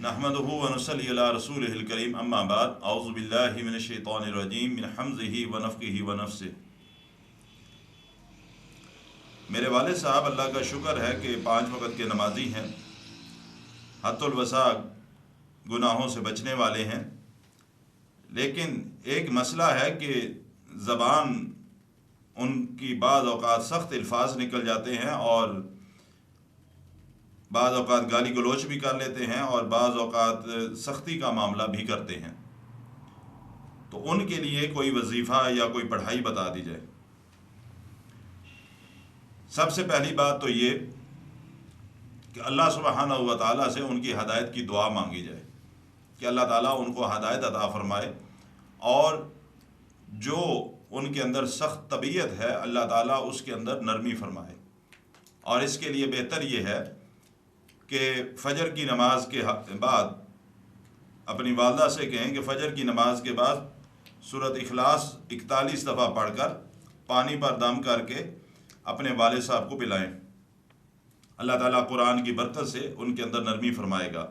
نحمده ونصلي على رسوله الكريم اما بعد اعوذ باللہ من الشیطان الرجیم من حمزه ونفخه ونفثه۔ میرے والد صاحب اللہ کا شکر ہے کہ 5 وقت کے نمازی ہیں، حد الوسع گناہوں سے بچنے والے ہیں، لیکن ایک مسئلہ ہے کہ زبان ان کی بعض اوقات سخت الفاظ نکل جاتے ہیں اور بعض اوقات گالی گلوچ بھی کر لیتے ہیں اور بعض اوقات سختی کا معاملہ بھی کرتے ہیں، تو ان کے لیے کوئی وظیفہ یا کوئی پڑھائی بتا دی جائے۔ سب سے پہلی بات تو یہ کہ اللہ سبحانہ و تعالیٰ سے ان کی ہدایت کی دعا مانگی جائے کہ اللہ تعالیٰ ان کو ہدایت عطا فرمائے، اور جو ان کے اندر سخت طبیعت ہے اللہ تعالیٰ اس کے اندر نرمی فرمائے۔ اور اس کے لیے بہتر یہ ہے کہ فجر کی نماز کے بعد اپنی والدہ سے کہیں کہ فجر کی نماز کے بعد سورۃ اخلاص 41 دفعہ پڑھ کر پانی پر دم کر کے اپنے والد صاحب کو پلائیں۔ اللہ تعالیٰ قرآن کی برکت سے ان کے اندر نرمی فرمائے گا۔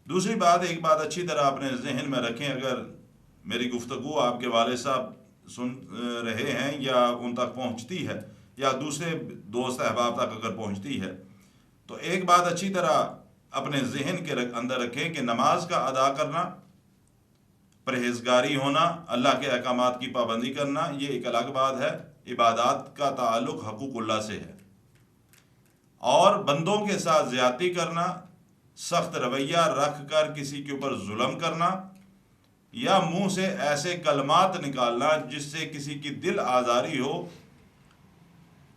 دوسری بات، ایک بات اچھی طرح اپنے ذہن میں رکھیں، اگر میری گفتگو آپ کے والد صاحب سن رہے ہیں یا ان تک پہنچتی ہے یا دوسرے دوست احباب تک اگر پہنچتی ہے، تو ایک بات اچھی طرح اپنے ذہن کے اندر رکھیں کہ نماز کا ادا کرنا، پرہیزگاری ہونا، اللہ کے احکامات کی پابندی کرنا، یہ ایک الگ بات ہے۔ عبادات کا تعلق حقوق اللہ سے ہے، اور بندوں کے ساتھ زیادتی کرنا، سخت رویہ رکھ کر کسی کے اوپر ظلم کرنا، یا منہ سے ایسے کلمات نکالنا جس سے کسی کی دل آزاری ہو،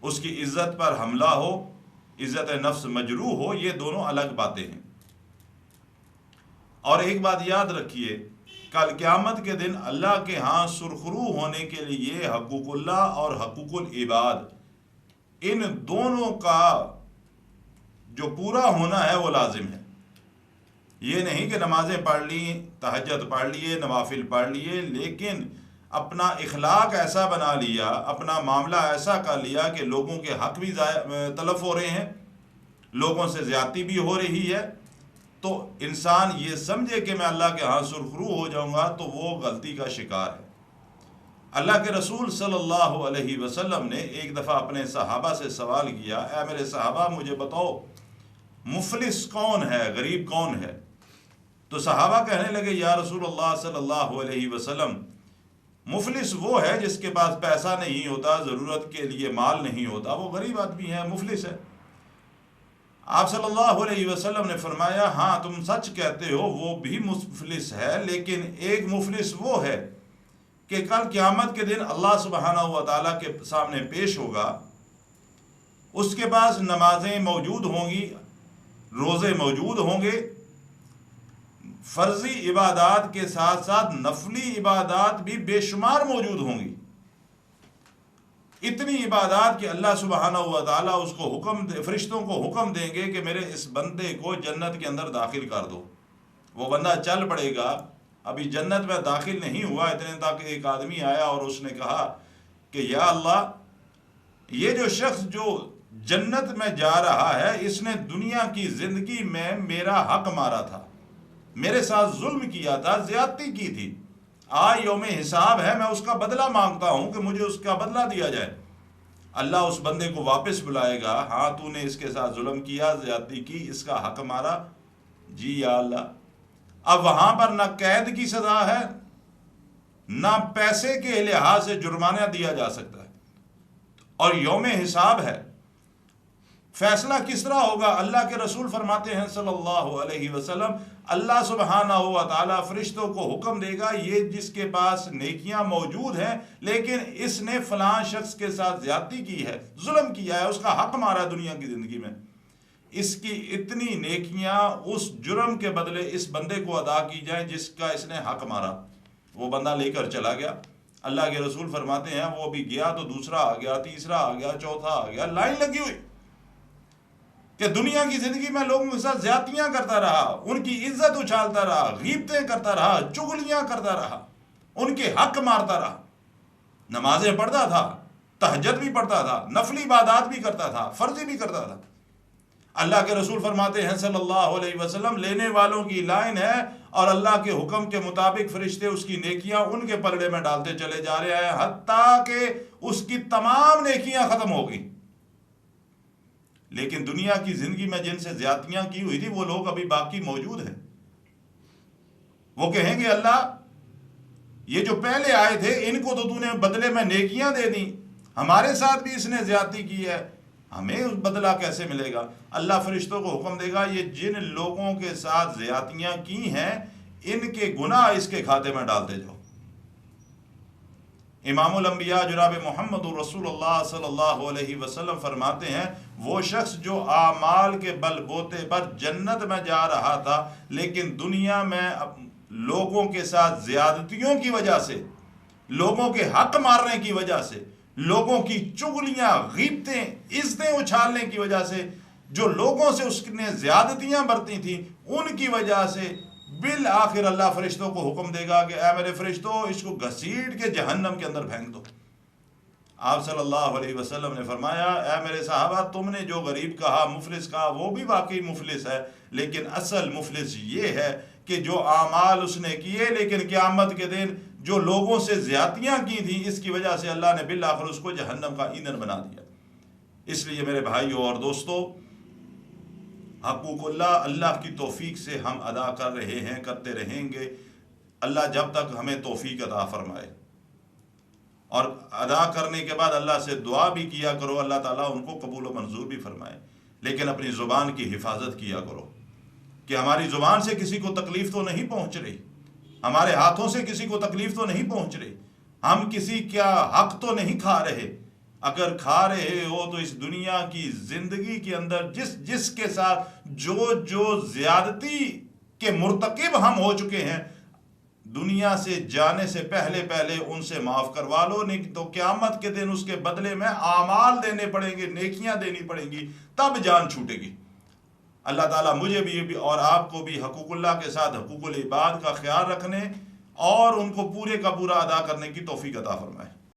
اس کی عزت پر حملہ ہو، عزت نفس مجروح ہو، یہ دونوں الگ باتیں ہیں۔ اور ایک بات یاد رکھیے، کل قیامت کے دن اللہ کے ہاں سرخرو ہونے کے لیے حقوق اللہ اور حقوق العباد، ان دونوں کا جو پورا ہونا ہے وہ لازم ہے۔ یہ نہیں کہ نمازیں پڑھ لی، تہجد پڑھ لیے، نوافل پڑھ لیے، لیکن اپنا اخلاق ایسا بنا لیا، اپنا معاملہ ایسا کر لیا کہ لوگوں کے حق بھی تلف ہو رہے ہیں، لوگوں سے زیادتی بھی ہو رہی ہے، تو انسان یہ سمجھے کہ میں اللہ کے ہاں سرخرو ہو جاؤں گا تو وہ غلطی کا شکار ہے۔ اللہ کے رسول صلی اللہ علیہ وسلم نے ایک دفعہ اپنے صحابہ سے سوال کیا، اے میرے صحابہ مجھے بتاؤ مفلس کون ہے، غریب کون ہے؟ تو صحابہ کہنے لگے یا رسول اللہ صلی اللہ علیہ وسلم، مفلس وہ ہے جس کے پاس پیسہ نہیں ہوتا، ضرورت کے لیے مال نہیں ہوتا، وہ غریب آدمی ہے، مفلس ہے۔ آپ صلی اللہ علیہ وسلم نے فرمایا ہاں تم سچ کہتے ہو، وہ بھی مفلس ہے، لیکن ایک مفلس وہ ہے کہ کل قیامت کے دن اللہ سبحانہ و تعالیٰ کے سامنے پیش ہوگا، اس کے پاس نمازیں موجود ہوں گی، روزے موجود ہوں گے، فرضی عبادات کے ساتھ ساتھ نفلی عبادات بھی بے شمار موجود ہوں گی، اتنی عبادات کہ اللہ سبحانہ و تعالیٰ اس کو فرشتوں کو حکم دیں گے کہ میرے اس بندے کو جنت کے اندر داخل کر دو۔ وہ بندہ چل پڑے گا، ابھی جنت میں داخل نہیں ہوا، اتنے تک ایک آدمی آیا اور اس نے کہا کہ یا اللہ، یہ جو شخص جو جنت میں جا رہا ہے، اس نے دنیا کی زندگی میں میرا حق مارا تھا، میرے ساتھ ظلم کیا تھا، زیادتی کی تھی، آج یوم حساب ہے، میں اس کا بدلہ مانگتا ہوں کہ مجھے اس کا بدلہ دیا جائے۔ اللہ اس بندے کو واپس بلائے گا، ہاں تو نے اس کے ساتھ ظلم کیا، زیادتی کی، اس کا حق مارا، جی یا اللہ۔ اب وہاں پر نہ قید کی سزا ہے، نہ پیسے کے لحاظ سے جرمانہ دیا جا سکتا ہے، اور یوم حساب ہے۔ فیصلہ کس طرح ہوگا؟ اللہ کے رسول فرماتے ہیں صلی اللہ علیہ وسلم، اللہ سبحانہ و تعالیٰ فرشتوں کو حکم دے گا، یہ جس کے پاس نیکیاں موجود ہیں لیکن اس نے فلاں شخص کے ساتھ زیادتی کی ہے، ظلم کیا ہے، اس کا حق مارا دنیا کی زندگی میں، اس کی اتنی نیکیاں اس جرم کے بدلے اس بندے کو ادا کی جائیں جس کا اس نے حق مارا۔ وہ بندہ لے کر چلا گیا، اللہ کے رسول فرماتے ہیں وہ بھی گیا تو دوسرا آ گیا، تیسرا آ گیا، چوتھا آ گیا، لائن لگی ہوئی کہ دنیا کی زندگی میں لوگوں کے ساتھ زیادتیاں کرتا رہا، ان کی عزت اچھالتا رہا، غیبتیں کرتا رہا، چغلیاں کرتا رہا، ان کے حق مارتا رہا، نمازیں پڑھتا تھا، تہجد بھی پڑھتا تھا، نفلی عبادات بھی کرتا تھا، فرضی بھی کرتا تھا، اللہ کے رسول فرماتے ہیں صلی اللہ علیہ وسلم، لینے والوں کی لائن ہے اور اللہ کے حکم کے مطابق فرشتے اس کی نیکیاں ان کے پلڑے میں ڈالتے چلے جا رہے ہیں حتیٰ کہ اس کی تمام نیکیاں ختم ہو گئی۔ لیکن دنیا کی زندگی میں جن سے زیادتیاں کی ہوئی تھی وہ لوگ ابھی باقی موجود ہیں۔ وہ کہیں گے اللہ یہ جو پہلے آئے تھے ان کو تو نے بدلے میں نیکیاں دے دیں، ہمارے ساتھ بھی اس نے زیادتی کی ہے، ہمیں اس بدلہ کیسے ملے گا؟ اللہ فرشتوں کو حکم دے گا یہ جن لوگوں کے ساتھ زیادتیاں کی ہیں ان کے گناہ اس کے کھاتے میں ڈالتے جاؤ۔ امام الانبیاء جناب محمد رسول اللہ صلی اللہ علیہ وسلم فرماتے ہیں وہ شخص جو اعمال کے بل بوتے پر جنت میں جا رہا تھا لیکن دنیا میں لوگوں کے ساتھ زیادتیوں کی وجہ سے، لوگوں کے حق مارنے کی وجہ سے، لوگوں کی چغلیاں، غیبتیں، عزتیں اچھالنے کی وجہ سے، جو لوگوں سے اس نے زیادتیاں برتی تھیں ان کی وجہ سے بالآخر اللہ فرشتوں کو حکم دے گا کہ اے میرے فرشتوں اس کو گھسیٹ کے جہنم کے اندر پھینک دو۔ آپ صلی اللہ علیہ وسلم نے فرمایا اے میرے صحابہ تم نے جو غریب کہا، مفلس کہا، وہ بھی واقعی مفلس ہے، لیکن اصل مفلس یہ ہے کہ جو اعمال اس نے کیے لیکن قیامت کے دن جو لوگوں سے زیادتیاں کی تھیں اس کی وجہ سے اللہ نے بالآخر اس کو جہنم کا ایندھن بنا دیا۔ اس لیے میرے بھائیوں اور دوستوں، حقوق اللہ کی توفیق سے ہم ادا کر رہے ہیں، کرتے رہیں گے، اللہ جب تک ہمیں توفیق عطا فرمائے، اور ادا کرنے کے بعد اللہ سے دعا بھی کیا کرو اللہ تعالیٰ ان کو قبول و منظور بھی فرمائے، لیکن اپنی زبان کی حفاظت کیا کرو کہ ہماری زبان سے کسی کو تکلیف تو نہیں پہنچ رہی، ہمارے ہاتھوں سے کسی کو تکلیف تو نہیں پہنچ رہی، ہم کسی کا حق تو نہیں کھا رہے۔ اگر کھا رہے ہو تو اس دنیا کی زندگی کے اندر جس کے ساتھ جو زیادتی کے مرتکب ہم ہو چکے ہیں، دنیا سے جانے سے پہلے ان سے معاف کروا لو، نہیں تو قیامت کے دن اس کے بدلے میں اعمال دینے پڑیں گے، نیکیاں دینی پڑیں گی، تب جان چھوٹے گی۔ اللہ تعالیٰ مجھے بھی اور آپ کو بھی حقوق اللہ کے ساتھ حقوق العباد کا خیال رکھنے اور ان کو پورے کا پورا ادا کرنے کی توفیق عطا فرمائے۔